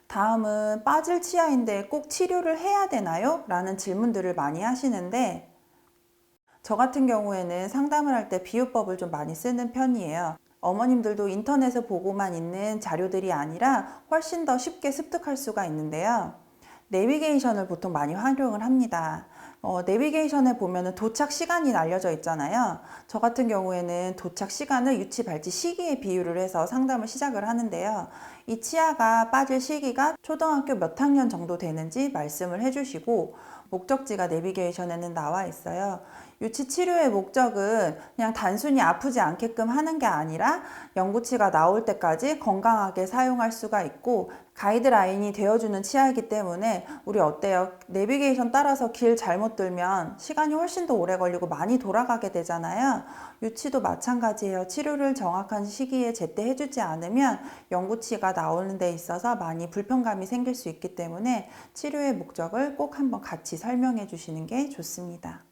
다음은 빠질 치아인데 꼭 치료를 해야 되나요? 라는 질문들을 많이 하시는데, 저 같은 경우에는 상담을 할 때 비유법을 좀 많이 쓰는 편이에요. 어머님들도 인터넷에 보고만 있는 자료들이 아니라 훨씬 더 쉽게 습득할 수가 있는데요. 내비게이션을 보통 많이 활용을 합니다. 내비게이션에 보면은 도착 시간이 알려져 있잖아요. 저 같은 경우에는 도착 시간을 유치 발치 시기에 비유를 해서 상담을 시작을 하는데요. 이 치아가 빠질 시기가 초등학교 몇 학년 정도 되는지 말씀을 해주시고, 목적지가 내비게이션에는 나와 있어요. 유치 치료의 목적은 그냥 단순히 아프지 않게끔 하는 게 아니라 연구치가 나올 때까지 건강하게 사용할 수가 있고, 가이드라인이 되어주는 치아이기 때문에 우리 어때요? 내비게이션 따라서 길 잘못 들면 시간이 훨씬 더 오래 걸리고 많이 돌아가게 되잖아요. 유치도 마찬가지예요. 치료를 정확한 시기에 제때 해주지 않으면 연구치가 나오는 데 있어서 많이 불편감이 생길 수 있기 때문에 치료의 목적을 꼭 한번 같이 설명해 주시는 게 좋습니다.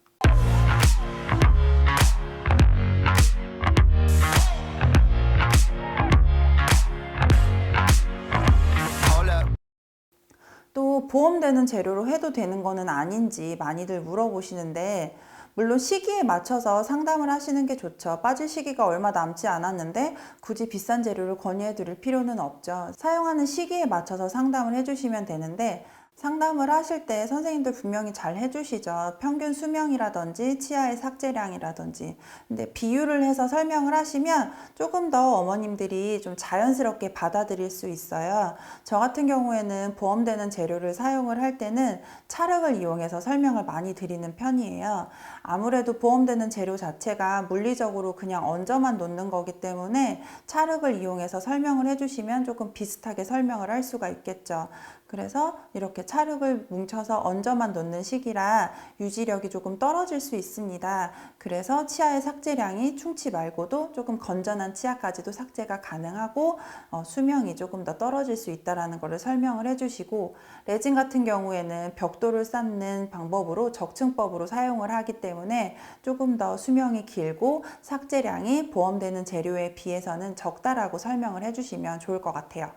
또 보험되는 재료로 해도 되는 거는 아닌지 많이들 물어보시는데, 물론 시기에 맞춰서 상담을 하시는 게 좋죠. 빠질 시기가 얼마 남지 않았는데 굳이 비싼 재료를 권유해 드릴 필요는 없죠. 사용하는 시기에 맞춰서 상담을 해주시면 되는데, 상담을 하실 때 선생님들 분명히 잘 해주시죠. 평균 수명이라든지 치아의 삭제량이라든지. 근데 비유를 해서 설명을 하시면 조금 더 어머님들이 좀 자연스럽게 받아들일 수 있어요. 저 같은 경우에는 보험되는 재료를 사용을 할 때는 찰흙을 이용해서 설명을 많이 드리는 편이에요. 아무래도 보험되는 재료 자체가 물리적으로 그냥 얹어만 놓는 거기 때문에 찰흙을 이용해서 설명을 해주시면 조금 비슷하게 설명을 할 수가 있겠죠. 그래서 이렇게 찰흙을 뭉쳐서 얹어만 놓는 식이라 유지력이 조금 떨어질 수 있습니다. 그래서 치아의 삭제량이 충치 말고도 조금 건전한 치아까지도 삭제가 가능하고 수명이 조금 더 떨어질 수 있다는 것을 설명을 해주시고, 레진 같은 경우에는 벽돌을 쌓는 방법으로 적층법으로 사용을 하기 때문에 조금 더 수명이 길고 삭제량이 보험되는 재료에 비해서는 적다라고 설명을 해주시면 좋을 것 같아요.